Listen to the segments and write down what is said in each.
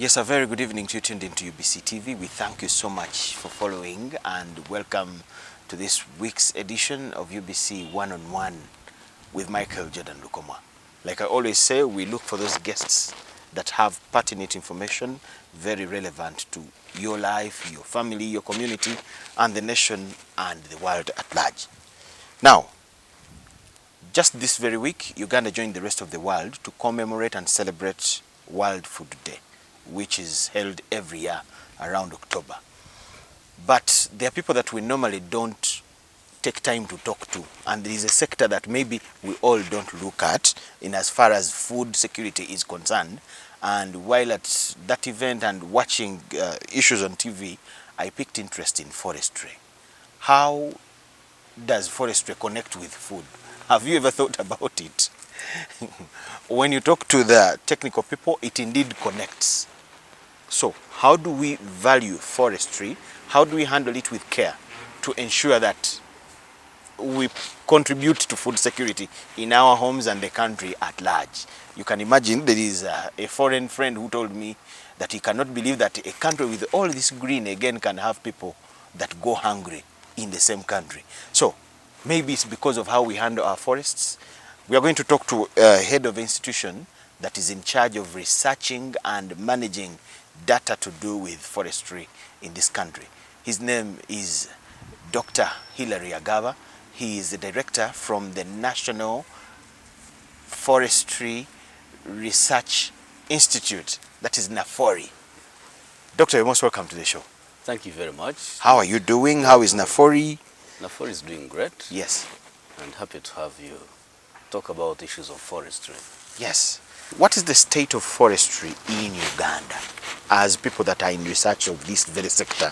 Yes, a very good evening to you tuned into UBC TV. We thank you so much for following and welcome to this week's edition of UBC One-on-One with Michael Jordan LUKOMWA. Like I always say, we look for those guests that have pertinent information, very relevant to your life, your family, your community, and the nation and the world at large. Now, just this very week, Uganda joined the rest of the world to commemorate and celebrate World Food Day, which is held every year around October. But there are people that we normally don't take time to talk to, and there is a sector that maybe we all don't look at in as far as food security is concerned. And while at that event and watching issues on TV, I picked interest in forestry. How does forestry connect with food? Have you ever thought about it? When you talk to the technical people, it indeed connects. So how do we value forestry? How do we handle it with care to ensure that we contribute to food security in our homes and the country at large? You can imagine there is a foreign friend who told me that he cannot believe that a country with all this green again can have people that go hungry in the same country. So maybe it's because of how we handle our forests. We are going to talk to a head of institution that is in charge of researching and managing data to do with forestry in this country. His name is Dr. Hilary Agaba. He is the director from the National Forestry Research Institute, that is NAFORI. Doctor, you're most welcome to the show. Thank you very much. How are you doing? How is NAFORI? NAFORI is doing great. Yes. And happy to have you talk about issues of forestry. Yes. What is the state of forestry in Uganda? As people that are in research of this very sector,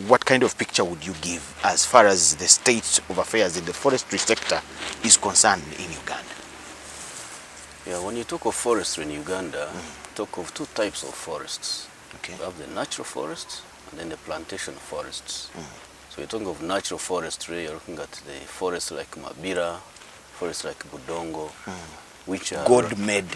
what kind of picture would you give as far as the state of affairs in the forestry sector is concerned in Uganda? Yeah, when you talk of forestry in Uganda, talk of two types of forests. Okay. You have the natural forests and then the plantation forests. So you're talking of natural forestry, you're looking at the forests like Mabira, forests like Budongo, which are God-made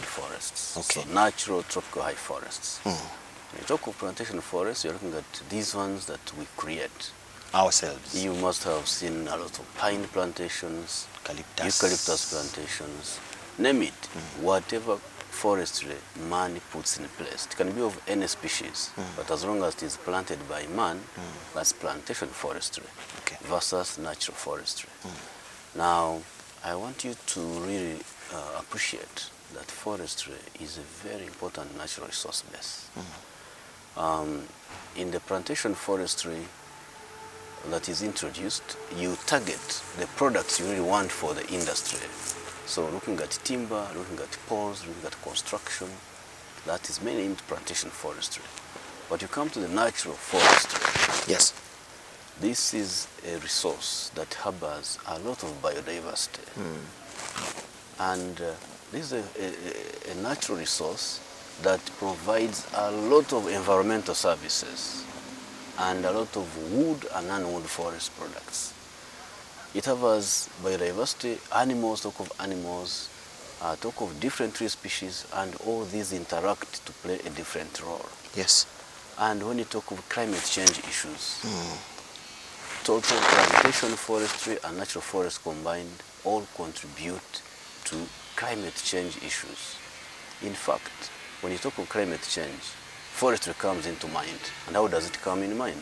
forests. Okay. So natural tropical high forests. When you talk of plantation forests, you're looking at these ones that we create ourselves. You must have seen a lot of pine plantations, eucalyptus plantations, name it, whatever forestry man puts in place. It can be of any species, but as long as it is planted by man, that's plantation forestry versus natural forestry. Now, I want you to really appreciate that forestry is a very important natural resource base. In the plantation forestry that is introduced, you target the products you really want for the industry. So looking at timber, looking at poles, looking at construction, that is mainly into plantation forestry. But you come to the natural forestry. Yes. This is a resource that harbors a lot of biodiversity. And this is a natural resource that provides a lot of environmental services and a lot of wood and non-wood forest products. It harbors biodiversity, animals, talk of animals, talk of different tree species, and all these interact to play a different role. Yes. And when you talk of climate change issues, total plantation forestry and natural forest combined all contribute to climate change issues. In fact, when you talk of climate change, forestry comes into mind. And how does it come in mind?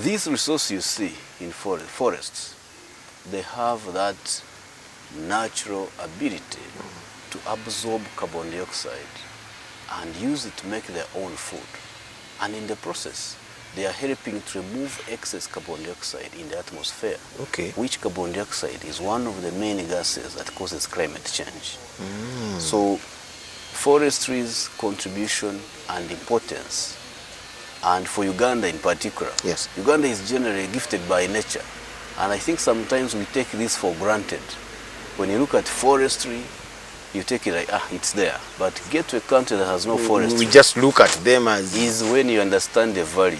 These resources you see in forests, they have that natural ability to absorb carbon dioxide and use it to make their own food. And in the process, they are helping to remove excess carbon dioxide in the atmosphere, which carbon dioxide is one of the main gases that causes climate change. So forestry's contribution and importance, and for Uganda in particular, Uganda is generally gifted by nature. And I think sometimes we take this for granted. When you look at forestry, you take it like, it's there. But get to a country that has no forestry. We just look at them as... is when you understand the value.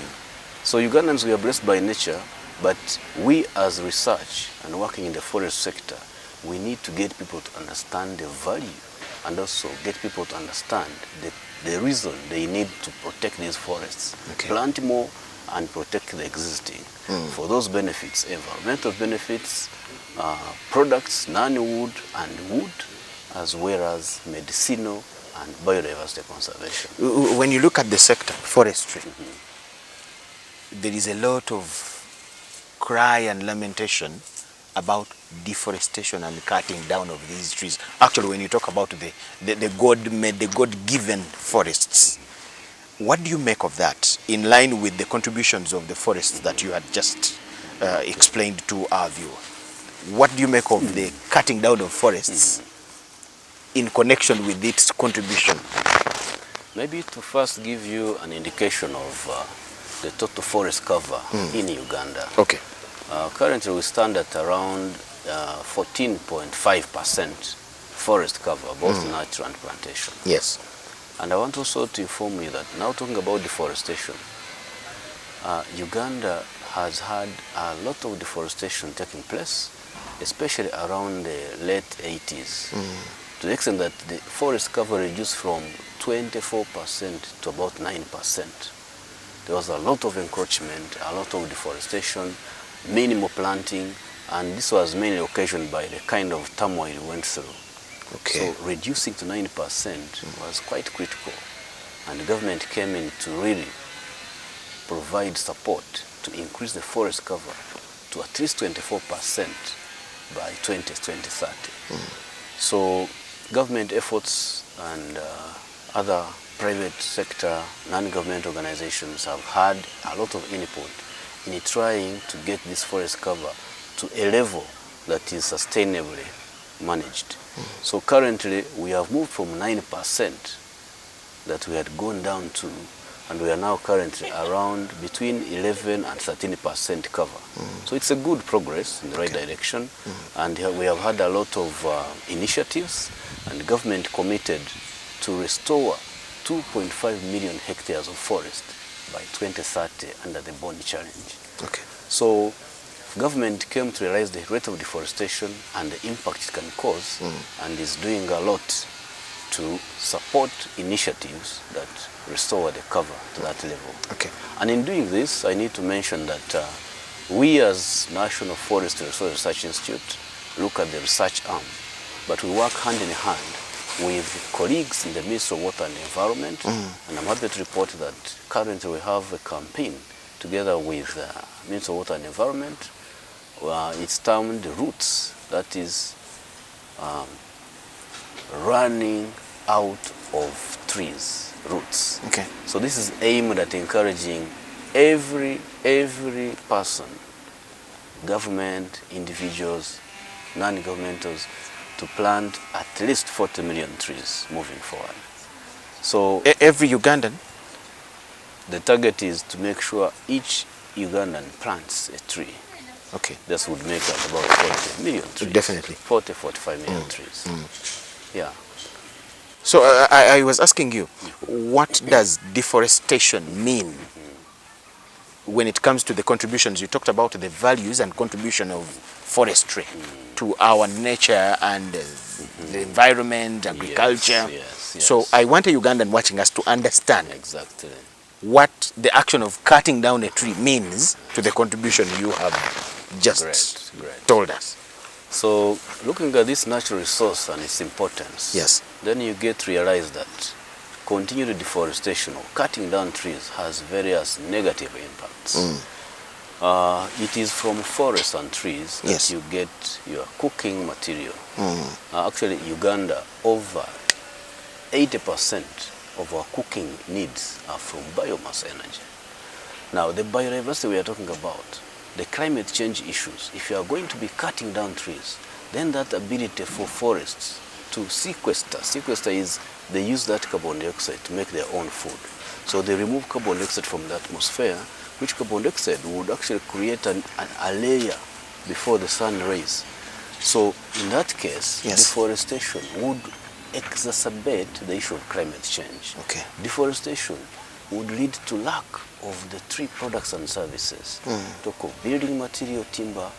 So Ugandans, we are blessed by nature, but we as research and working in the forest sector, we need to get people to understand the value and also get people to understand the the reason they need to protect these forests. Okay. Plant more and protect the existing for those benefits, environmental benefits, products, non-wood and wood, as well as medicinal and biodiversity conservation. When you look at the sector, forestry, there is a lot of cry and lamentation about deforestation and cutting down of these trees. Actually, when you talk about the God-made, the God-given forests, what do you make of that in line with the contributions of the forests that you had just explained to our viewer? What do you make of the cutting down of forests in connection with its contribution? Maybe to first give you an indication of the total forest cover in Uganda. Okay. Currently we stand at around 14.5% forest cover, both natural and plantation. Yes. And I want also to inform you that now talking about deforestation, Uganda has had a lot of deforestation taking place, especially around the late 80s, to the extent that the forest cover reduced from 24% to about 9%. There was a lot of encroachment, a lot of deforestation, minimal planting, and this was mainly occasioned by the kind of turmoil we went through. Okay. So reducing to 9% was quite critical, and the government came in to really provide support to increase the forest cover to at least 24% by 2030. So government efforts and other private sector, non-government organizations have had a lot of input in trying to get this forest cover to a level that is sustainably managed. So currently we have moved from 9% that we had gone down to, and we are now currently around between 11 and 13% cover. So it's a good progress in the right direction, and we have had a lot of initiatives, and the government committed to restore 2.5 million hectares of forest by 2030 under the Bond Challenge. Okay. So government came to realize the rate of deforestation and the impact it can cause, and is doing a lot to support initiatives that restore the cover to that level. Okay. And in doing this, I need to mention that we as National Forest Research Institute look at the research arm, but we work hand in hand with colleagues in the Ministry of Water and Environment, and I'm happy to report that currently we have a campaign together with the Ministry of Water and Environment. It's termed Roots, that is running out of trees, roots. Okay. So this is aimed at encouraging every person, government, individuals, non-governmentals, to plant at least 40 million trees moving forward. So Every Ugandan? the target is to make sure each Ugandan plants a tree. Okay. This would make up about 40 million trees. Definitely. 40, 45 million trees. Yeah. So I was asking you, what does deforestation mean when it comes to the contributions? You talked about the values and contribution of forestry to our nature and the environment, agriculture. Yes. So I want a Ugandan watching us to understand Exactly. what the action of cutting down a tree means to the contribution you have just Great. told us. So looking at this natural resource and its importance, Yes. then you get to realize that continued deforestation or cutting down trees has various negative impacts. It is from forests and trees that Yes. you get your cooking material. Actually, Uganda, over 80% of our cooking needs are from biomass energy. Now, the biodiversity we are talking about, the climate change issues, if you are going to be cutting down trees, then that ability for forests to sequester is they use that carbon dioxide to make their own food. So they remove carbon dioxide from the atmosphere, which carbon dioxide would actually create a layer before the sun rays. So in that case, Yes. deforestation would exacerbate the issue of climate change. Okay. Deforestation would lead to lack of the tree products and services. Talk of building material, timber,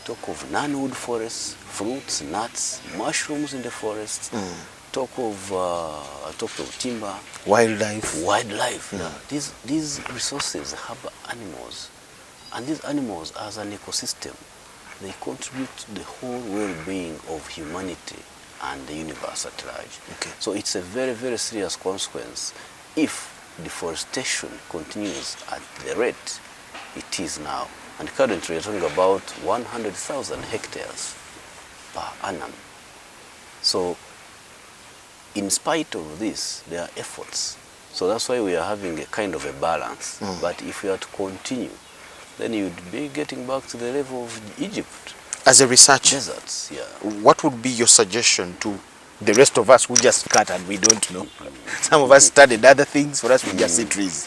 talk of non-wood forests, fruits, nuts, mushrooms in the forests, talk talked of timber, Wildlife. wildlife. Yeah. These resources have animals, and these animals, as an ecosystem, they contribute to the whole well-being of humanity and the universe at large. Okay. So it's a very, very serious consequence if deforestation continues at the rate it is now. And currently we're talking about 100,000 hectares per annum. So in spite of this, there are efforts. So that's why we are having a kind of a balance. But if we are to continue, then you'd be getting back to the level of Egypt. As a researcher, Deserts, yeah. what would be your suggestion to the rest of us who just cut and we don't know? Some of us studied other things, for us we just see trees.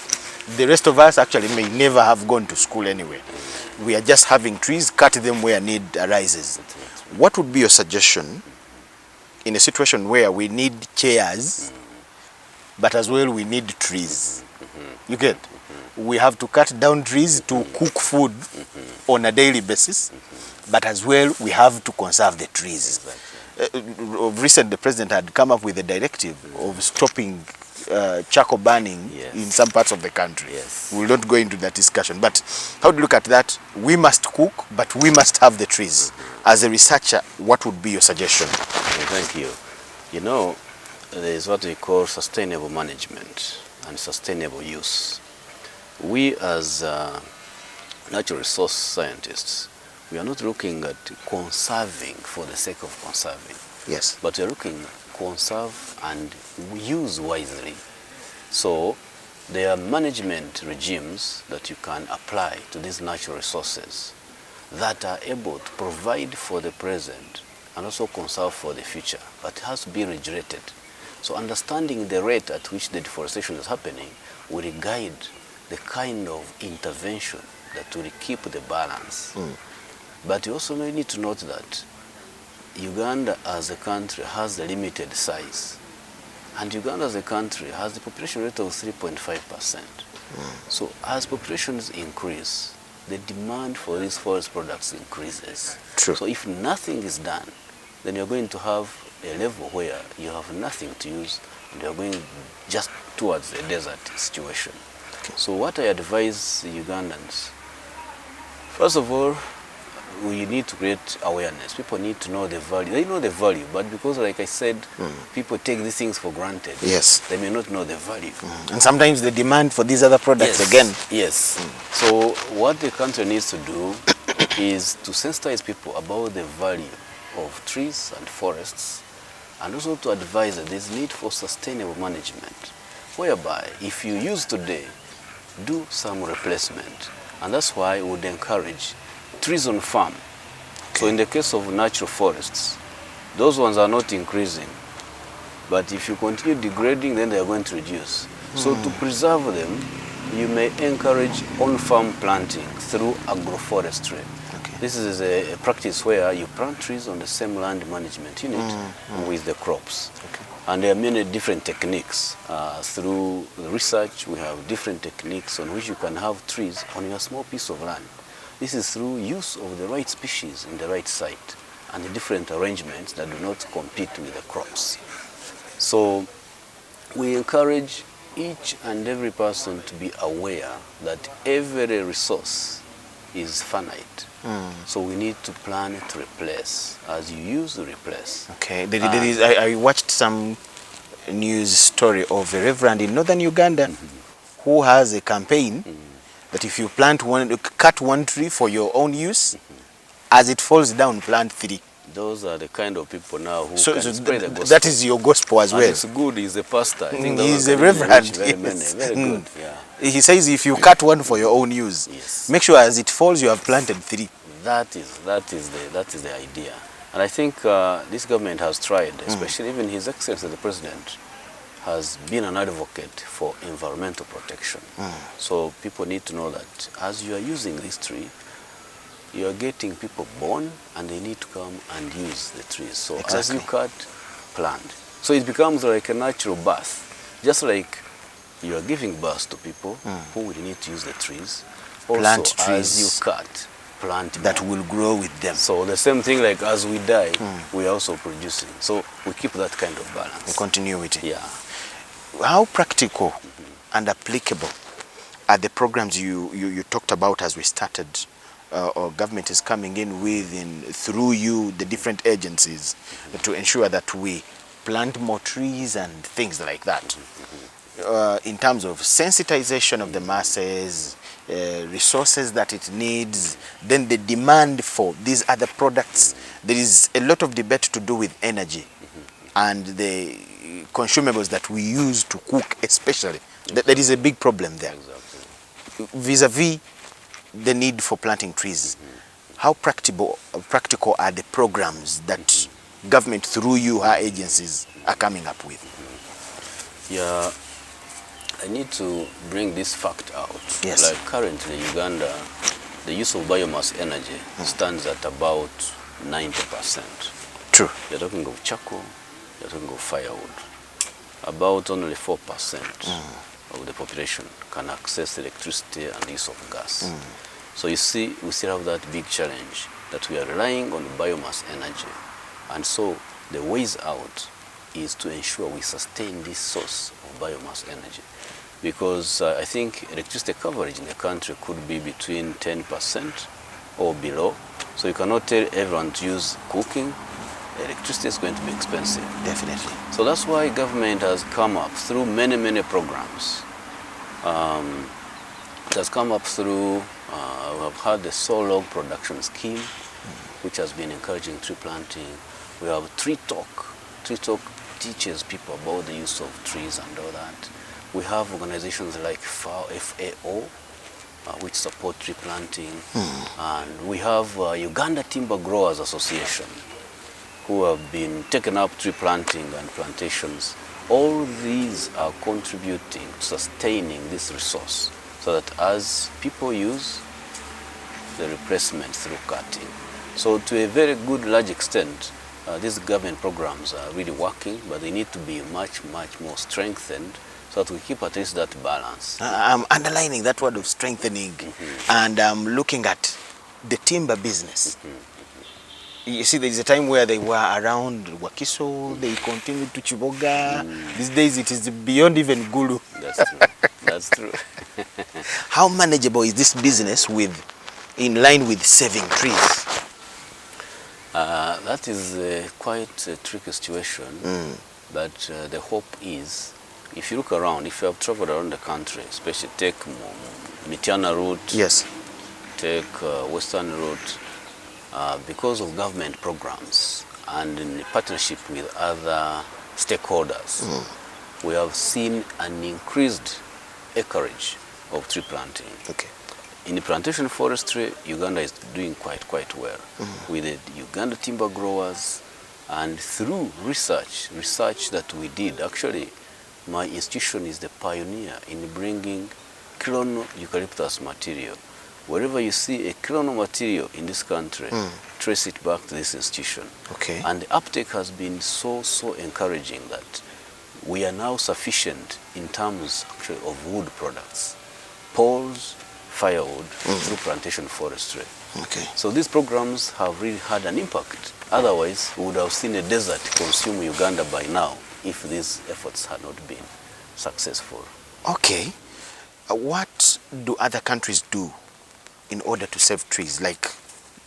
The rest of us actually may never have gone to school anyway. We are just having trees, cut them where need arises. What would be your suggestion in a situation where we need chairs, but as well we need trees? You get? We have to cut down trees to cook food on a daily basis, but as well we have to conserve the trees. Recently, the president had come up with a directive of stopping charcoal burning in some parts of the country. Yes. We will not go into that discussion, but how do you look at that? We must cook, but we must have the trees. As a researcher, what would be your suggestion? Thank you. You know, there is what we call sustainable management and sustainable use. We as natural resource scientists, we are not looking at conserving for the sake of conserving. Yes. But we are looking conserve and use wisely. So there are management regimes that you can apply to these natural resources that are able to provide for the present and also conserve for the future, but it has to be regulated. So understanding the rate at which the deforestation is happening will guide the kind of intervention that will keep the balance. But you also need to note that Uganda as a country has a limited size. And Uganda as a country has the population rate of 3.5%. So as populations increase, the demand for these forest products increases. True. So if nothing is done, then you're going to have a level where you have nothing to use and you're going just towards a desert situation. Okay. So what I advise the Ugandans, first of all, we need to create awareness. People need to know the value. They know the value, but because, like I said, people take these things for granted. Yes. They may not know the value. And sometimes the demand for these other products again. Yes. So what the country needs to do is to sensitize people about the value of trees and forests, and also to advise that there's need for sustainable management, whereby if you use today, do some replacement. And that's why I would encourage trees on farm. So in the case of natural forests, those ones are not increasing. But if you continue degrading, then they are going to reduce. So to preserve them, you may encourage on-farm planting through agroforestry. Okay. This is a practice where you plant trees on the same land management unit with the crops. Okay. And there are many different techniques. Through research, we have different techniques on which you can have trees on your small piece of land. This is through use of the right species in the right site and the different arrangements that do not compete with the crops. So we encourage each and every person to be aware that every resource is finite. So we need to plan to replace. As you use, replace. Okay. I watched some news story of a reverend in northern Uganda who has a campaign that if you cut one tree for your own use, as it falls down, plant 3. Those are the kind of people now who can spread the gospel. That is your gospel as well. And it's good. He's a pastor. He's a reverend. Very good. Yeah. He says if you cut one for your own use, make sure as it falls you have planted 3. That is the idea. And I think this government has tried, especially even His Excellency the President has been an advocate for environmental protection. So people need to know that as you are using this tree, you are getting people born and they need to come and use the trees. So as you cut, plant. So it becomes like a natural birth. Just like you are giving birth to people who will need to use the trees. Also, Plant trees. as you cut, plant that more. will grow with them. So the same thing, like as we die, we are also producing. So we keep that kind of balance. The continuity. Yeah. How practical and applicable are the programs you talked about as we started, or government is coming in with through you, the different agencies, to ensure that we plant more trees and things like that? In terms of sensitization of the masses, resources that it needs, then the demand for these other products. There is a lot of debate to do with energy and the consumables that we use to cook, especially. There is a big problem there. Exactly. Vis-a-vis the need for planting trees. How practical are the programs that government through you, her agencies, are coming up with? Yeah, I need to bring this fact out. Yes. Like currently Uganda, the use of biomass energy stands at about 90%. True. You're talking of charcoal, you're talking of firewood. About only 4% of the population can access electricity and use of gas. So you see, we still have that big challenge that we are relying on biomass energy. And so the ways out is to ensure we sustain this source of biomass energy. Because I think electricity coverage in the country could be between 10% or below. So you cannot tell everyone to use cooking. Electricity is going to be expensive. Definitely. So that's why government has come up through many programs. It has come up through, we have had the soil log production scheme, which has been encouraging tree planting. We have Tree Talk. Tree Talk teaches people about the use of trees and all that. We have organizations like FAO, which support tree planting. And we have Uganda Timber Growers Association, who have been taken up tree planting and plantations. All these are contributing to sustaining this resource so that as people use the replacement through cutting. So to a very good large extent, these government programs are really working, but they need to be much more strengthened so that we keep at least that balance. I'm underlining that word of strengthening, and I'm looking at the timber business. You see, there is a time where they were around Wakiso, they continued to Chiboga. These days it is beyond even Gulu. That's true. That's true. How manageable is this business in line with saving trees? That is quite a tricky situation, but the hope is, if you look around, if you have traveled around the country, especially take Mitiana route, yes, take Western route, because of government programs and in partnership with other stakeholders, we have seen an increased acreage of tree planting. Okay. In the plantation forestry, Uganda is doing quite well with the Uganda timber growers, and through research that we did. Actually, my institution is the pioneer in bringing clonal eucalyptus material. Wherever you see a clonal material in this country, trace it back to this institution. Okay. And the uptake has been so encouraging that we are now sufficient in terms actually of wood products, poles, firewood, through plantation forestry. Okay. So these programs have really had an impact. Otherwise, we would have seen a desert consume Uganda by now if these efforts had not been successful. Okay. What do other countries do in order to save trees? Like,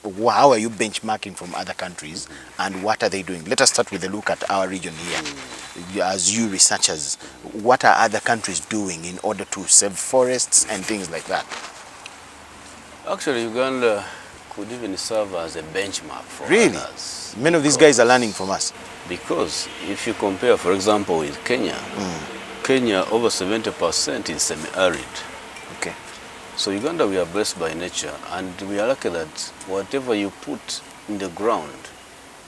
how are you benchmarking from other countries, and what are they doing? Let us start with a look at our region here. As you researchers, what are other countries doing in order to save forests and things like that? Actually, Uganda could even serve as a benchmark for others. Many of these guys are learning from us. Because if you compare, for example, with Kenya, Kenya, over 70% is semi-arid. Okay. So Uganda, we are blessed by nature, and we are lucky that whatever you put in the ground,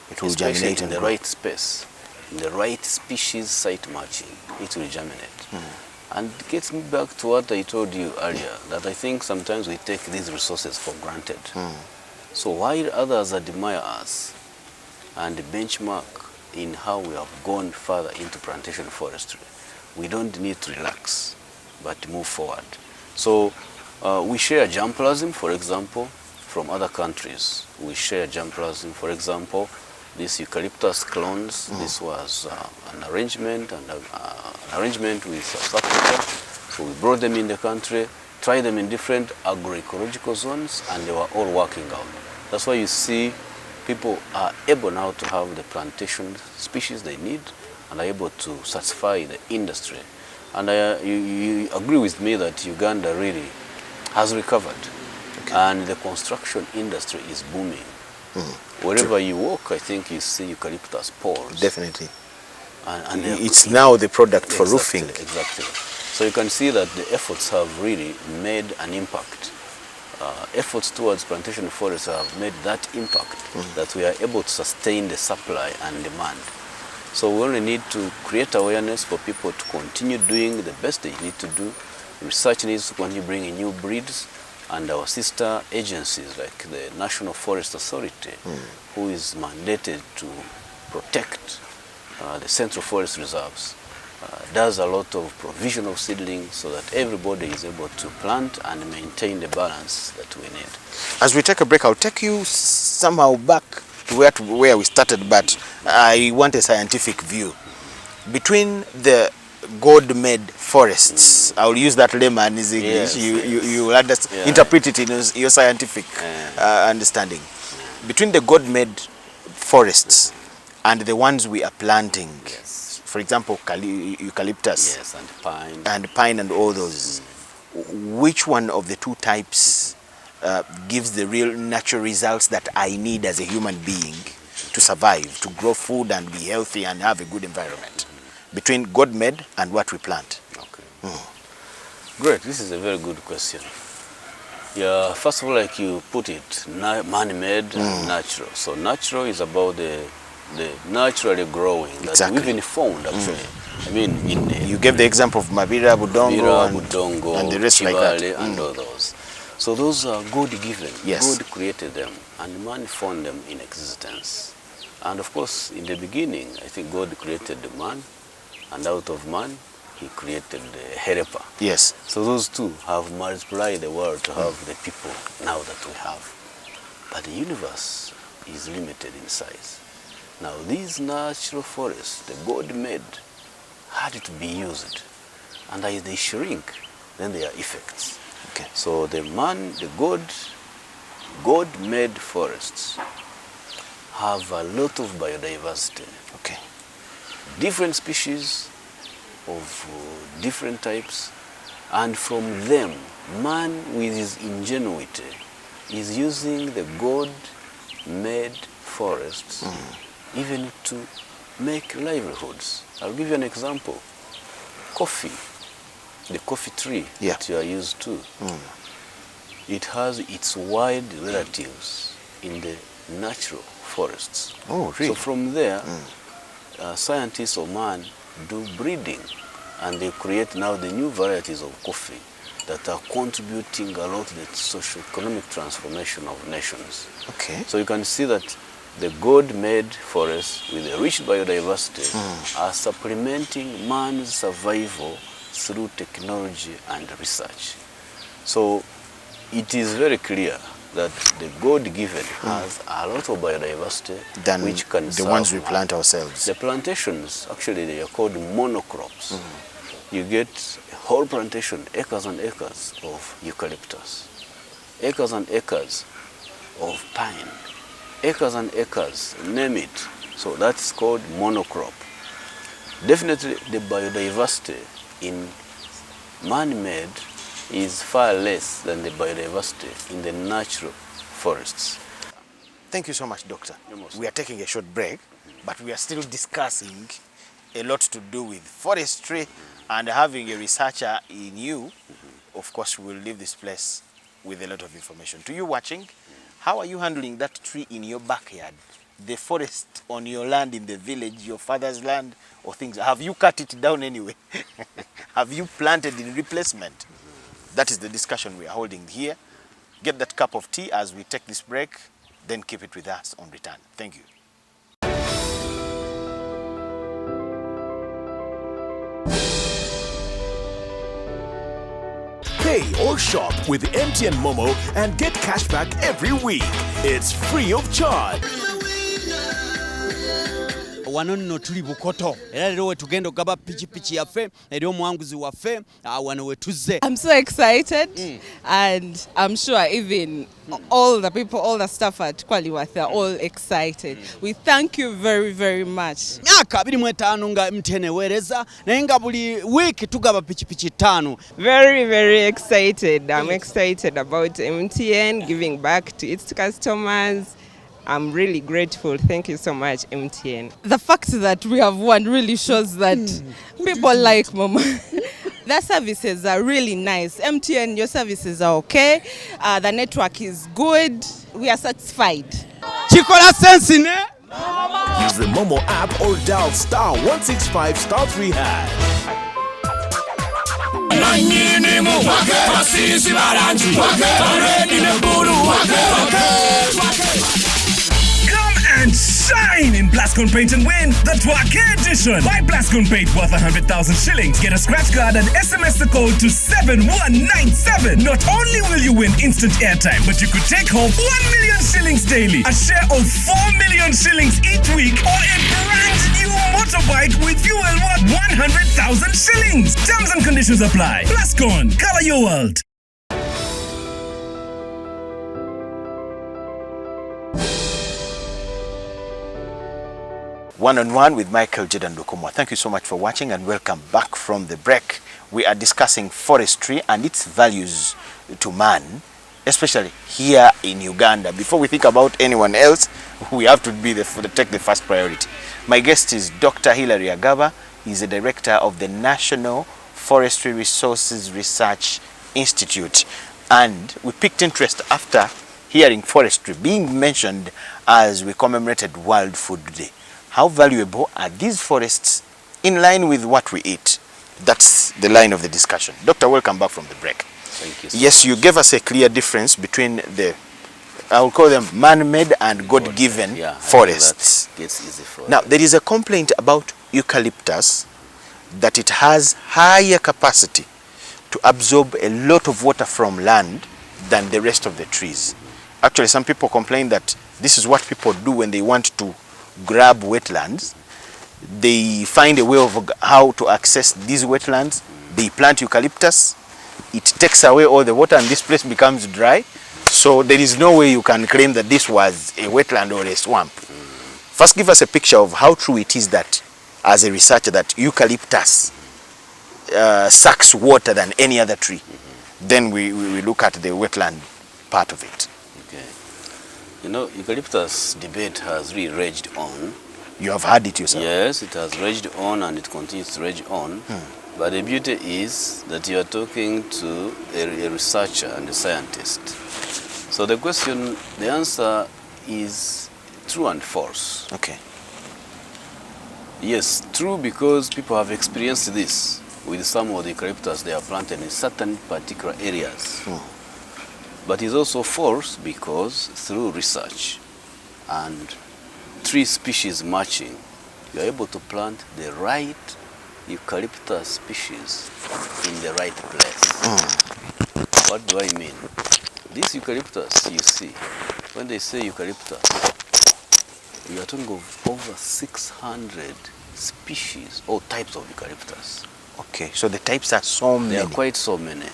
it will germinate in the right space, in the right species site matching, it will germinate. And it gets me back to what I told you earlier, that I think sometimes we take these resources for granted. So while others admire us and benchmark in how we have gone further into plantation forestry, we don't need to relax, but move forward. So we share germplasm, for example. from other countries. We share germ plasm. For example, this eucalyptus clones, this was an arrangement with South Africa. So we brought them in the country, tried them in different agroecological zones, and they were all working out. That's why you see people are able now to have the plantation species they need and are able to satisfy the industry. And you agree with me that Uganda really has recovered. Okay. And the construction industry is booming. Wherever you walk, I think you see eucalyptus poles. Definitely. And it's now the product for roofing. Exactly. So you can see that the efforts have really made an impact. Efforts towards plantation forests have made that impact that we are able to sustain the supply and demand. So we only need to create awareness for people to continue doing the best they need to do. Research needs to continue bringing new breeds, and our sister agencies like the National Forest Authority, who is mandated to protect the Central Forest Reserves, does a lot of provision of seedlings so that everybody is able to plant and maintain the balance that we need. As we take a break, I'll take you somehow back to where we started, but I want a scientific view. Between the God-made forests, I'll use that layman's English, you will interpret it in your scientific understanding. Between the God-made forests and the ones we are planting, for example, eucalyptus and pine and all those, which one of the two types gives the real natural results that I need as a human being to survive, to grow food and be healthy and have a good environment? Between God-made and what we plant. Okay. Great, this is a very good question. Yeah, first of all, like you put it, man-made and natural. So natural is about the naturally growing that we've been found actually. I mean, you gave the example of Mabira, Budongo, and the rest like that. And all those. So those are God-given. Yes. God created them, and man found them in existence. And of course, in the beginning, I think God created the man, and out of man, he created the helper. Yes. So those two have multiplied the world to have the people now that we have. But the universe is limited in size. Now these natural forests, the God-made, had to be used. And as they shrink, then there are effects. Okay. So the God-made forests have a lot of biodiversity. Okay. Different species of different types, and from them, man with his ingenuity is using the God-made forests even to make livelihoods. I'll give you an example. Coffee, the coffee tree that you are used to, it has its wide relatives in the natural forests. Oh, really? So from there, scientists or man do breeding, and they create now the new varieties of coffee that are contributing a lot to the socio-economic transformation of nations. Okay. So you can see that the God-made forests with the rich biodiversity are supplementing man's survival through technology and research. So it is very clear that the God-given has a lot of biodiversity than which can the ones we plant ourselves. The plantations, actually they are called monocrops. You get a whole plantation, acres and acres of eucalyptus, acres and acres of pine, acres and acres, name it. So that's called monocrop. Definitely the biodiversity in man-made is far less than the biodiversity in the natural forests. Thank you so much, Doctor. We are taking a short break, but we are still discussing a lot to do with forestry, and having a researcher in you, of course, we will leave this place with a lot of information. To you watching, how are you handling that tree in your backyard? The forest on your land in the village, your father's land, or things? Have you cut it down anyway? Have you planted in replacement? That is the discussion we are holding here. Get that cup of tea as we take this break, then keep it with us on return. Thank you. Pay or shop with MTN Momo and get cashback every week. It's free of charge. Wano nno tuli Bukoto era lero wetugenda ogaba pichi yaffe eri omwanguzi waffe wano wetuzze. I'm so excited and I'm sure even all the people, all the staff at Kwaliwath are all excited. We thank you very, very much. Myaka 25 nga MTN eweereza naye nga buli week tugaba pichi 5. Very, very excited. I'm excited about MTN giving back to its customers. I'm really grateful. Thank you so much, MTN. The fact that we have won really shows that people like Mama. Their services are really nice. MTN, your services are okay. The network is good. We are satisfied. Chikola sense ne? Use the Momo app or dial *165 *3#. And shine in Blascone Paint and win the Twake edition. Buy Blascone Paint worth 100,000 shillings. Get a scratch card and SMS the code to 7197. Not only will you win instant airtime, but you could take home 1 million shillings daily, a share of 4 million shillings each week, or a brand new motorbike with fuel worth 100,000 shillings. Terms and conditions apply. Blascone, color your world. One-on-one with Michael Jordan LUKOMWA. Thank you so much for watching and welcome back from the break. We are discussing forestry and its values to man, especially here in Uganda. Before we think about anyone else, we have to take the first priority. My guest is Dr. Hilary Agaba. He's the director of the National Forestry Resources Research Institute. And we picked interest after hearing forestry being mentioned as we commemorated World Food Day. How valuable are these forests in line with what we eat? That's the line of the discussion. Doctor, welcome back from the break. Thank you so yes, much. You gave us a clear difference between the, I will call them man-made and God-given forests. Gets easy for Now, there is a complaint about eucalyptus that it has higher capacity to absorb a lot of water from land than the rest of the trees. Actually, some people complain that this is what people do when they want to grab wetlands. They find a way of how to access these wetlands. They plant eucalyptus. It takes away all the water and this place becomes dry. So there is no way you can claim that this was a wetland or a swamp. First, give us a picture of how true it is that, as a researcher, that eucalyptus sucks water than any other tree. Then we look at the wetland part of it. You know, eucalyptus debate has really raged on. You have heard it yourself? Yes, it has raged on and it continues to rage on. But the beauty is that you are talking to a researcher and a scientist. So the question, the answer is true and false. Okay. Yes, true because people have experienced this with some of the eucalyptus they are planted in certain particular areas. But it's also false because through research and tree species matching, you are able to plant the right eucalyptus species in the right place. What do I mean? This eucalyptus you see, when they say eucalyptus, we are talking of over 600 species or types of eucalyptus. Okay, so the types are so many. There are quite so many.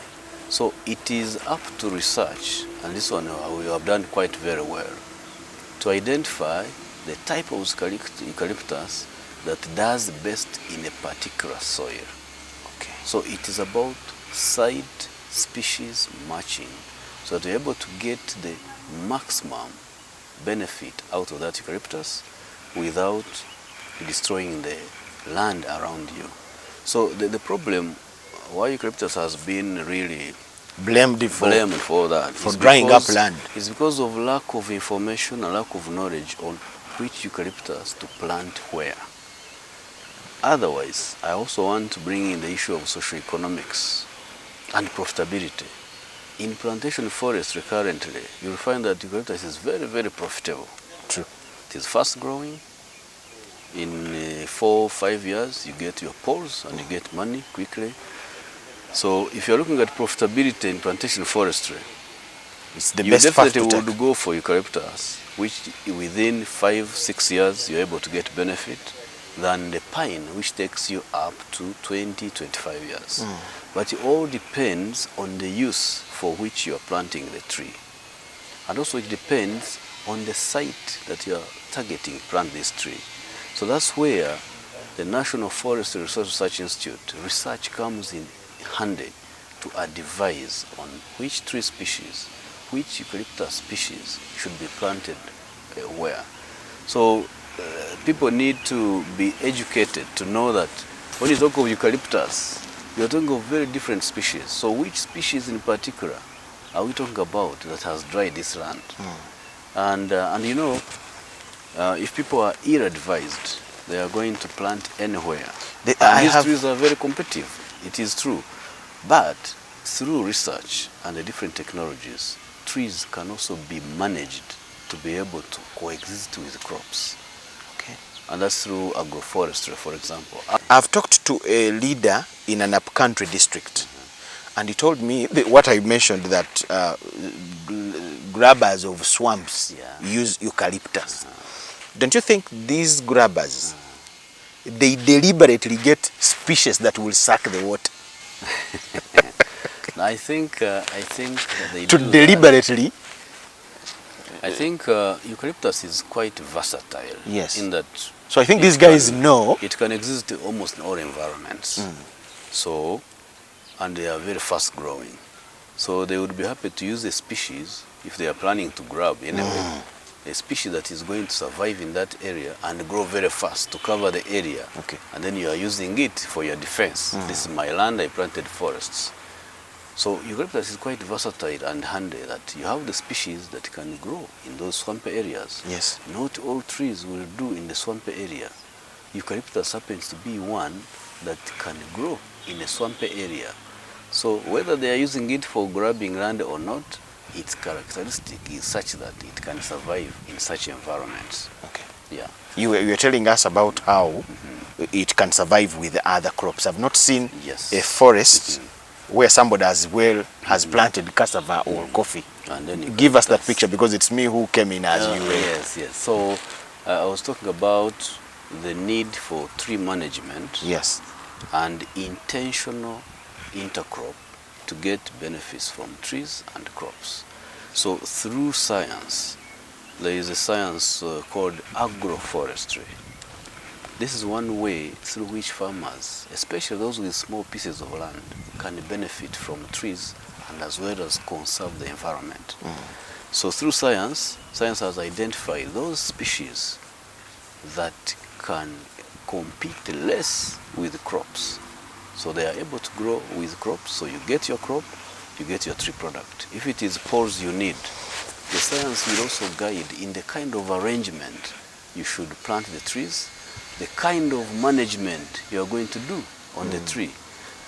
So it is up to research, and this one we have done quite very well, to identify the type of eucalyptus that does best in a particular soil. Okay. So it is about site species matching, so to be able to get the maximum benefit out of that eucalyptus without destroying the land around you. So the problem why eucalyptus has been really blamed for that for drying up land is because of lack of information and lack of knowledge on which eucalyptus to plant where. Otherwise, I also want to bring in the issue of socioeconomics and profitability. In plantation forestry currently, you'll find that eucalyptus is very, very profitable. True. It is fast growing. In 4 or 5 years, you get your poles and you get money quickly. So if you're looking at profitability in plantation forestry, It's the you best path definitely to would take. go for eucalyptus, which within 5-6 years you're able to get benefit, than the pine, which takes you up to 20-25 years. But it all depends on the use for which you are planting the tree. And also it depends on the site that you are targeting to plant this tree. So that's where the National Forest Research Institute research comes in handy to advise on which tree species, which eucalyptus species should be planted where. So people need to be educated to know that when you talk of eucalyptus, you're talking of very different species. So which species in particular are we talking about that has dried this land? And you know, if people are ill-advised, they are going to plant anywhere. These trees are very competitive, it is true. But through research and the different technologies, trees can also be managed to be able to coexist with crops. Okay. And that's through agroforestry, for example. I've talked to a leader in an upcountry district, and he told me what I mentioned, that grabbers of swamps use eucalyptus. Don't you think these grabbers, they deliberately get species that will suck the water? I think they To do deliberately? that. I think eucalyptus is quite versatile. Yes. In that. So I think these guys know. It can exist almost in all environments. So, and they are very fast growing. So they would be happy to use a species if they are planning to grab anyway. A species that is going to survive in that area and grow very fast to cover the area. Okay. And then you are using it for your defense. This is my land, I planted forests. So eucalyptus is quite versatile and handy, that you have the species that can grow in those swampy areas. Yes. Not all trees will do in the swampy area. Eucalyptus happens to be one that can grow in a swampy area. So whether they are using it for grabbing land or not, its characteristic is such that it can survive in such environments. Okay. Yeah. You were telling us about how it can survive with other crops. I've not seen Yes. a forest where somebody has planted cassava or coffee. And then Give us that picture, because it's me who came in as you were. Yes, yes. So I was talking about the need for tree management. Yes. And intentional intercrop to get benefits from trees and crops. So through science, there is a science called agroforestry. This is one way through which farmers, especially those with small pieces of land, can benefit from trees and as well as conserve the environment. So through science has identified those species that can compete less with crops. So they are able to grow with crops, so you get your crop, you get your tree product. If it is poles you need, the science will also guide in the kind of arrangement you should plant the trees, the kind of management you are going to do on the tree.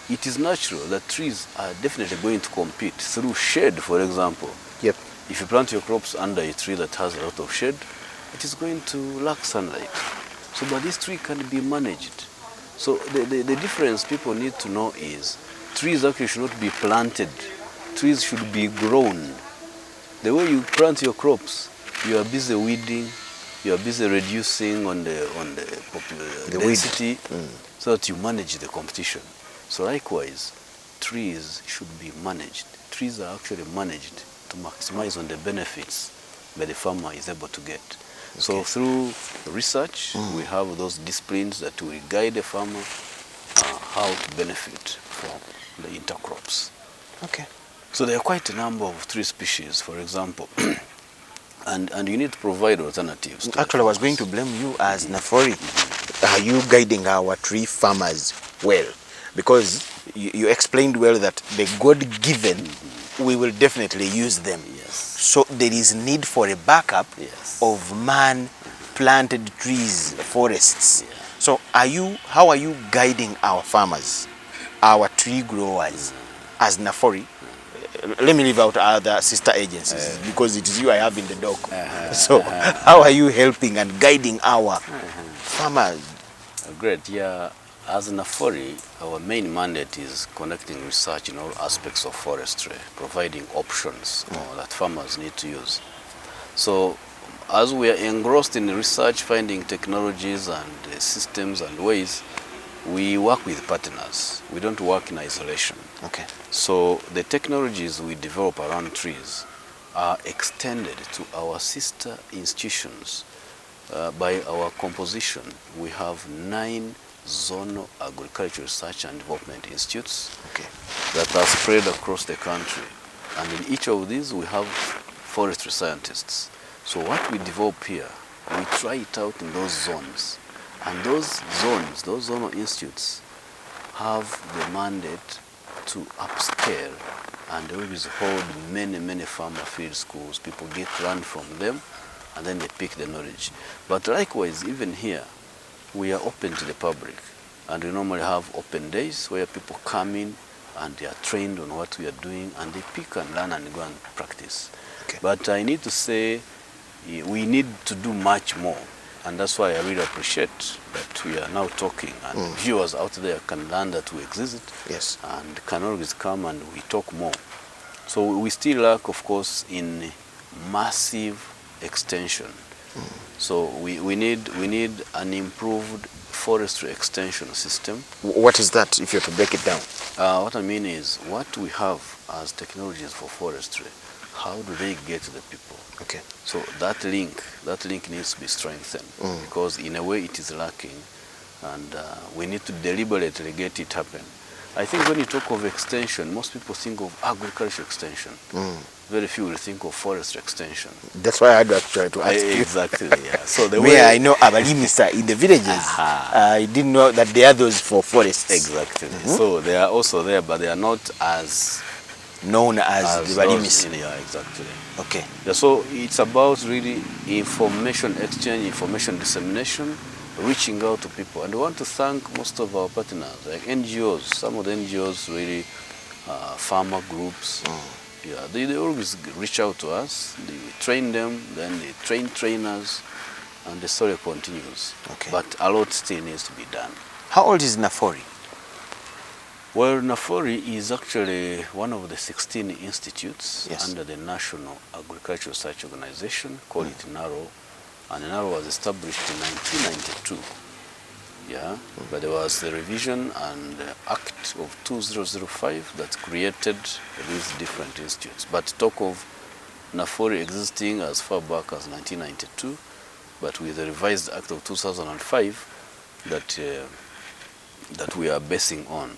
It is natural that trees are definitely going to compete through shade, for example. Yep. If you plant your crops under a tree that has a lot of shade, it is going to lack sunlight. So, but this tree can be managed. So the difference people need to know is trees actually should not be planted. Trees should be grown. The way you plant your crops, you are busy weeding, you are busy reducing on the density, so that you manage the competition. So likewise, trees should be managed. Trees are actually managed to maximize on the benefits that the farmer is able to get. Okay. So through research, we have those disciplines that will guide the farmer how to benefit from the intercrops. Okay. So there are quite a number of tree species, for example, and you need to provide alternatives. Actually, I was going to blame you as Nafori. Are you guiding our tree farmers well? Because you explained well that the God-given, we will definitely use them. Yes. So there is need for a backup of man-planted trees, forests. Yeah. So how are you guiding our farmers, our tree growers, as Nafori? Let me leave out other sister agencies because it is you I have in the dock. So how are you helping and guiding our farmers? Great, yeah. As NAFORI, our main mandate is conducting research in all aspects of forestry, providing options that farmers need to use. So as we are engrossed in research, finding technologies and systems and ways, we work with partners. We don't work in isolation. Okay. So the technologies we develop around trees are extended to our sister institutions. By our composition, we have 9 zonal agricultural research and development institutes that are spread across the country. And in each of these, we have forestry scientists. So what we develop here, we try it out in those zones. And those zones, those zonal institutes, have the mandate to upscale and always hold many farmer field schools. People get learn from them and then they pick the knowledge. But likewise, even here, we are open to the public. And we normally have open days where people come in and they are trained on what we are doing and they pick and learn and go and practice. Okay. But I need to say we need to do much more. And that's why I really appreciate that we are now talking and viewers out there can learn that we exist. Yes. And can always come and we talk more. So we still lack, of course, in massive extension. So we need an improved forestry extension system. What is that, if you're to break it down? What I mean is, what we have as technologies for forestry, how do they get to the people? Okay. So that link needs to be strengthened because in a way it is lacking, and we need to deliberately get it happen. I think when you talk of extension, most people think of agriculture extension. Very few will think of forest extension. That's why I had to try to ask you. Exactly, yeah. So the way I know abalimisa in the villages, I didn't know that there are those for forests. Exactly. So they are also there, but they are not as known as the balimisa. Yeah, exactly. Okay. Yeah, so it's about really information exchange, information dissemination, reaching out to people. And I want to thank most of our partners, like NGOs. Some of the NGOs really, farmer groups. Yeah, they always reach out to us. They train them, then they train trainers, and the story continues. Okay. But a lot still needs to be done. How old is NAFORI? Well, NAFORI is actually one of the 16 institutes under the National Agricultural Research Organization, called it NARO. And NARO was established in 1992. Yeah, but there was the revision and Act of 2005 that created these different institutes. But talk of NAFORI existing as far back as 1992, but with the revised Act of 2005 that we are basing on.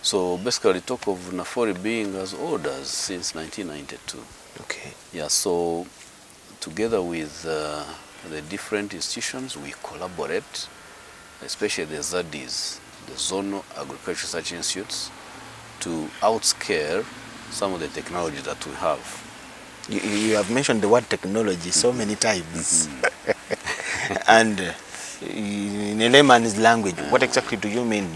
So basically talk of NAFORI being as old as since 1992. Okay. Yeah, so together with the different institutions, we collaborate, especially the ZADIs, the Zonal Agricultural Research Institutes, to outscale some of the technology that we have. You have mentioned the word technology so many times. And in a layman's language, what exactly do you mean?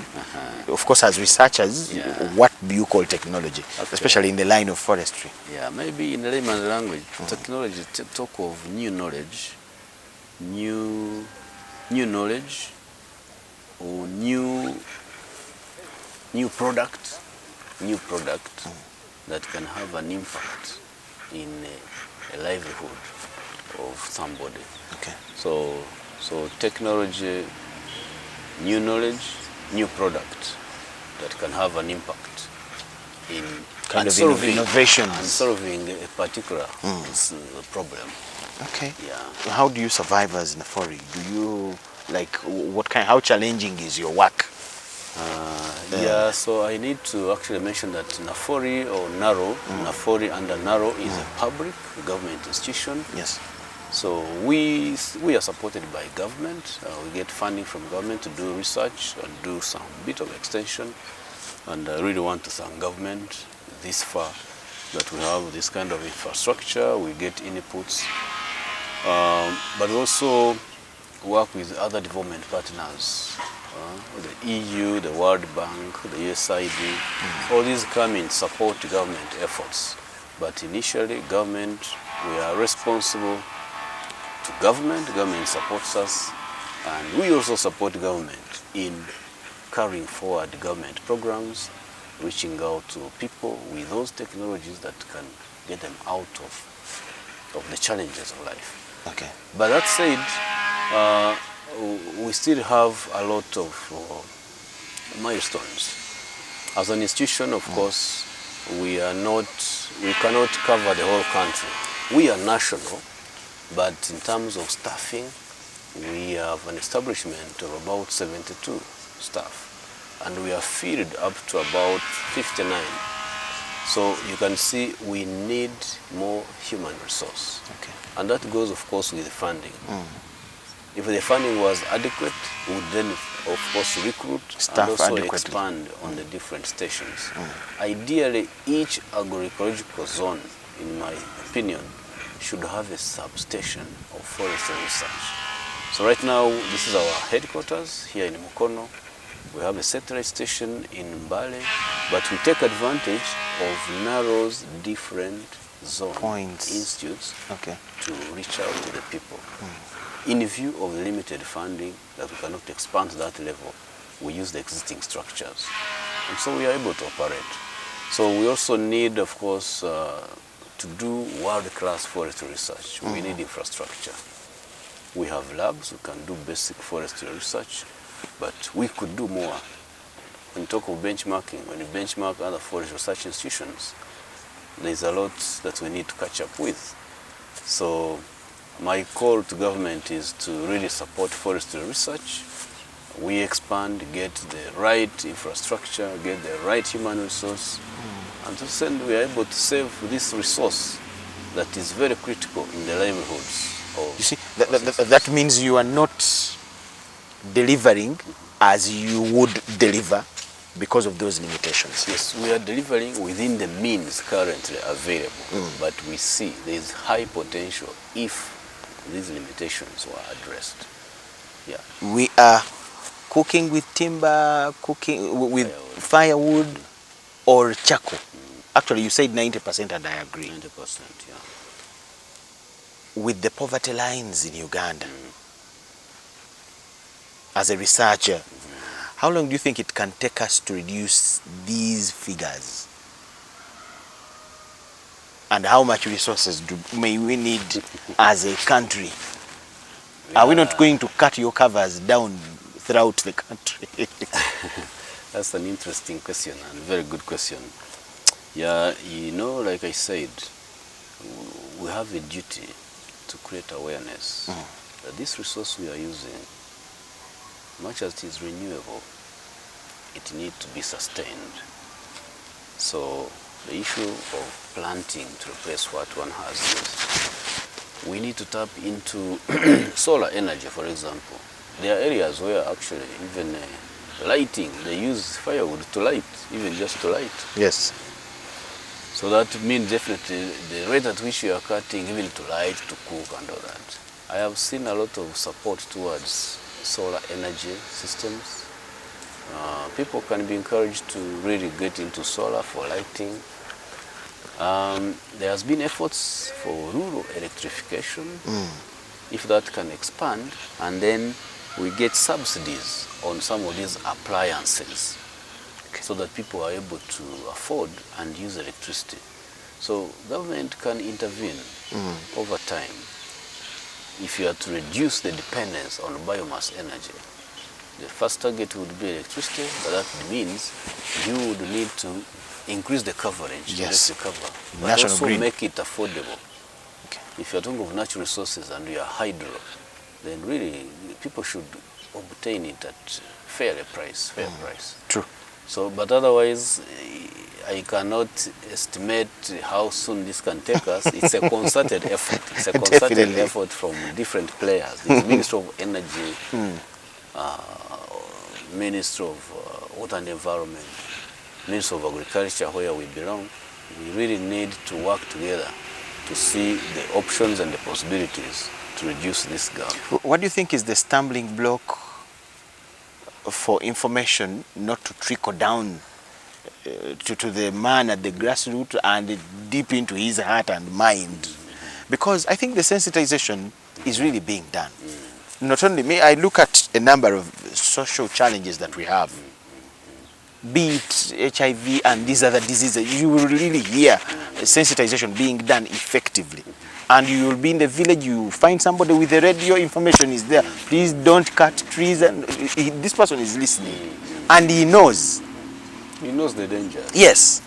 Of course, as researchers, what do you call technology, especially in the line of forestry? Yeah, maybe in a layman's language, technology, talk of new knowledge, new knowledge, or new product that can have an impact in a livelihood of somebody. Okay. So technology, new knowledge, new product that can have an impact in kind of innovation and solving a particular problem. Okay. Yeah. How do you survive as NAFORI? Do you how challenging is your work? Yeah, so I need to actually mention that NAFORI or NARO, NAFORI under NARO is a public government institution. Yes. So we are supported by government. We get funding from government to do research and do some bit of extension. And I really want to thank government this far that we have this kind of infrastructure. We get inputs, but we also work with other development partners, the EU, the World Bank, the USAID. All these come in support government efforts. But initially, government, we are responsible to government. Government supports us, and we also support government in carrying forward government programs, reaching out to people with those technologies that can get them out of the challenges of life. Okay. But that said, we still have a lot of milestones. As an institution, of course, we cannot cover the whole country. We are national, but in terms of staffing, we have an establishment of about 72 staff, and we are filled up to about 59. So you can see we need more human resource. Okay. And that goes, of course, with the funding. If the funding was adequate, we would then, of course, recruit Staff and also adequately. expand on the different stations. Ideally, each agroecological zone, in my opinion, should have a substation of forestry research. So right now, this is our headquarters here in Mukono. We have a satellite station in Mbale, but we take advantage of NARO's different zone Points. institutes Okay. to reach out to the people. In view of the limited funding that we cannot expand to that level, we use the existing structures. And so we are able to operate. So we also need, of course, to do world-class forestry research. We need infrastructure. We have labs, we can do basic forestry research, but we could do more. When you talk of benchmarking, when you benchmark other forest research institutions, there's a lot that we need to catch up with. So my call to government is to really support forestry research. We expand, get the right infrastructure, get the right human resource, and to send we are able to save this resource that is very critical in the livelihoods of. You see, that means you are not delivering as you would deliver because of those limitations. Yes, we are delivering within the means currently available, but we see there is high potential if these limitations were addressed. Yeah. We are cooking with timber, cooking with firewood or charcoal. Actually, you said 90%, and I agree. 90%, yeah. With the poverty lines in Uganda, as a researcher, how long do you think it can take us to reduce these figures? And how much resources may we need as a country? Are we not going to cut your covers down throughout the country? That's an interesting question and a very good question. Yeah, you know, like I said, we have a duty to create awareness that this resource we are using, much as it is renewable, it needs to be sustained. So the issue of planting to replace what one has is we need to tap into solar energy, for example. There are areas where actually even lighting, they use firewood to light, even just to light. Yes. So that means definitely the rate at which you are cutting, even to light, to cook and all that. I have seen a lot of support towards solar energy systems. People can be encouraged to really get into solar for lighting. There has been efforts for rural electrification. If that can expand, and then we get subsidies on some of these appliances so that people are able to afford and use electricity. So government can intervene over time. If you are to reduce the dependence on biomass energy, the first target would be electricity, but that means you would need to increase the coverage, yes, to cover, but national also grid, make it affordable. Okay. If you're talking of natural resources and you are hydro, then really people should obtain it at fair price. True. So, but otherwise, I cannot estimate how soon this can take us. It's a concerted effort. It's a concerted Definitely. effort from different players. The Ministry of Energy, Ministry of Water and Environment, Ministry of Agriculture, where we belong. We really need to work together to see the options and the possibilities to reduce this gap. What do you think is the stumbling block for information not to trickle down to the man at the grassroots and deep into his heart and mind? Because I think the sensitization is really being done. Not only me, I look at a number of social challenges that we have be it HIV and these other diseases, you will really hear sensitization being done effectively. And you will be in the village, you find somebody with the radio, information is there. Please don't cut trees. And this person is listening. And he knows. He knows the danger. Yes.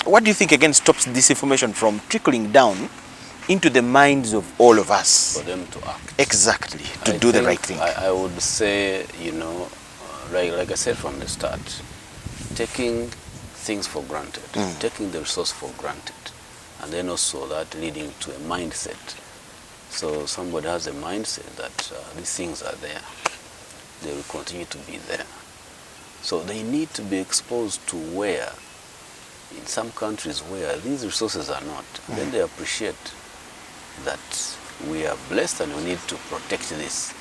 What do you think again stops this information from trickling down into the minds of all of us? For them to act. Exactly, to do the right thing. I would say, you know, like I said from the start, taking things for granted, taking the resource for granted, and then also that leading to a mindset. So somebody has a mindset that these things are there, they will continue to be there. So they need to be exposed to where, in some countries where these resources are not, then they appreciate that we are blessed and we need to protect this.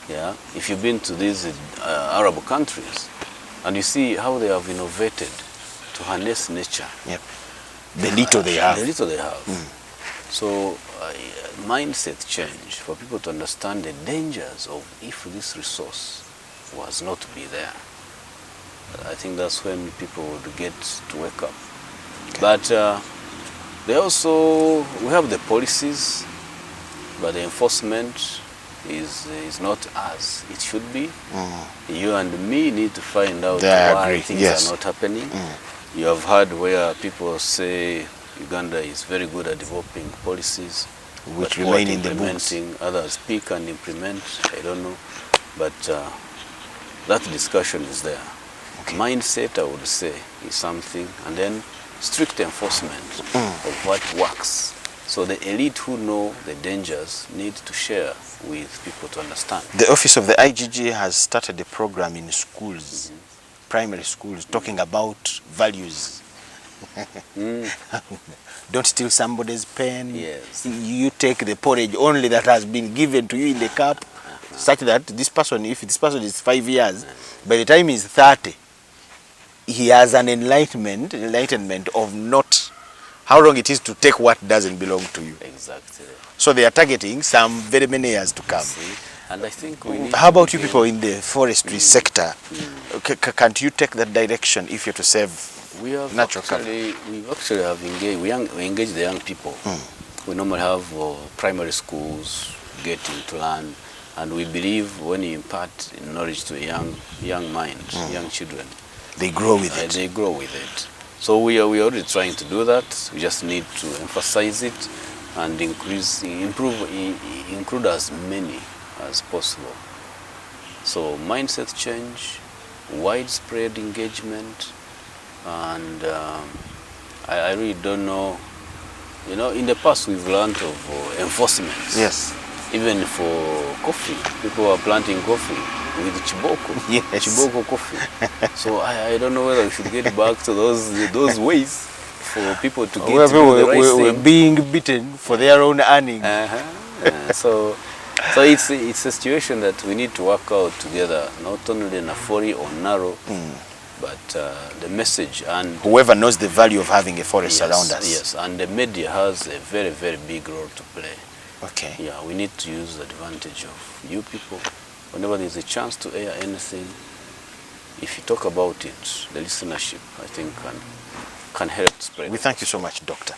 Yeah, if you've been to these Arab countries and you see how they have innovated to harness nature. Yep. The little they have. The little they have. So mindset change for people to understand the dangers of if this resource was not to be there. I think that's when people would get to wake up. Okay. But we have the policies, but the enforcement is not as it should be. You and me need to find out why things are not happening. You have heard where people say Uganda is very good at developing policies, which remain in the books. Others speak and implement, I don't know. But that discussion is there. Okay. Mindset, I would say, is something, and then strict enforcement of what works. So the elite who know the dangers need to share with people to understand. The Office of the IGG has started a program in schools, primary schools, talking about values. Don't steal somebody's pen. Yes. You take the porridge only that has been given to you in the cup, such that this person, if this person is 5 years, by the time he's 30, he has an enlightenment of not how wrong it is to take what doesn't belong to you. Exactly. So they are targeting some very many years to come. And I think we need. How about you people in the forestry sector? Can't you take that direction if you're to save natural cover? We actually have engaged. We engage the young people. We normally have primary schools getting to learn, and we believe when you impart knowledge to young minds, young children, they grow with it. They grow with it. So we are already trying to do that. We just need to emphasize it and include as many as possible. So mindset change, widespread engagement, and I really don't know. You know, in the past we've learned of enforcement. Yes. Even for coffee, people are planting coffee with chiboko. Yes. Chiboko coffee. So I don't know whether we should get back to those ways for people to get the right thing. We're being beaten for their own earning. So it's a situation that we need to work out together, not only Nafori or Naro, but the message and whoever knows the value of having a forest around us. Yes, and the media has a very, very big role to play. Okay. Yeah, we need to use the advantage of you people. Whenever there's a chance to air anything, if you talk about it, the listenership, I think, can help spread. We thank you so much, Doctor.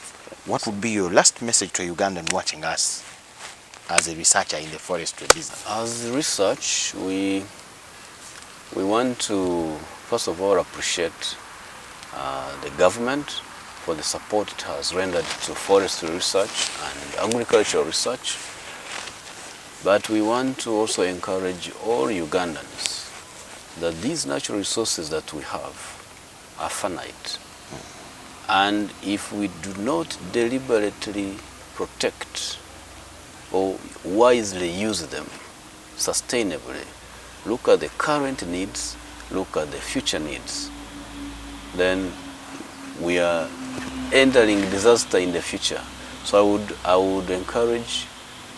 What would be your last message to a Ugandan watching us as a researcher in the forestry business? As research, we want to, first of all, appreciate the government for the support it has rendered to forestry research and agricultural research. But we want to also encourage all Ugandans that these natural resources that we have are finite. And if we do not deliberately protect or wisely use them sustainably, look at the current needs, look at the future needs, then we are entering disaster in the future. So I would encourage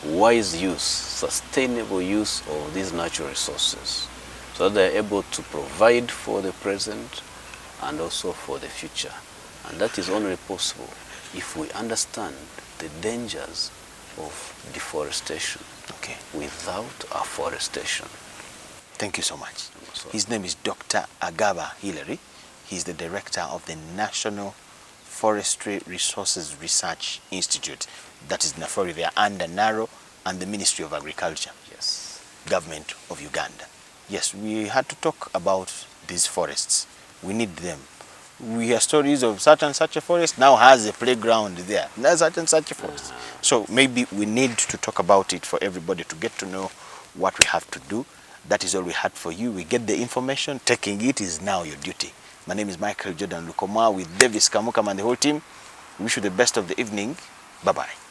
wise use, sustainable use of these natural resources so that they're able to provide for the present and also for the future. And that is only possible if we understand the dangers of deforestation without afforestation. Thank you so much. His name is Dr. Agaba Hilary, He's the director of the National Forestry Resources Research Institute. That is NAFORI. They are under NARO and the Ministry of Agriculture. Yes. Government of Uganda. Yes, we had to talk about these forests. We need them. We hear stories of such and such a forest now has a playground there. There's such and such a forest. So maybe we need to talk about it for everybody to get to know what we have to do. That is all we had for you. We get the information. Taking it is now your duty. My name is Michael Jordan LUKOMWA with Davis Kamukam and the whole team. Wish you the best of the evening. Bye-bye.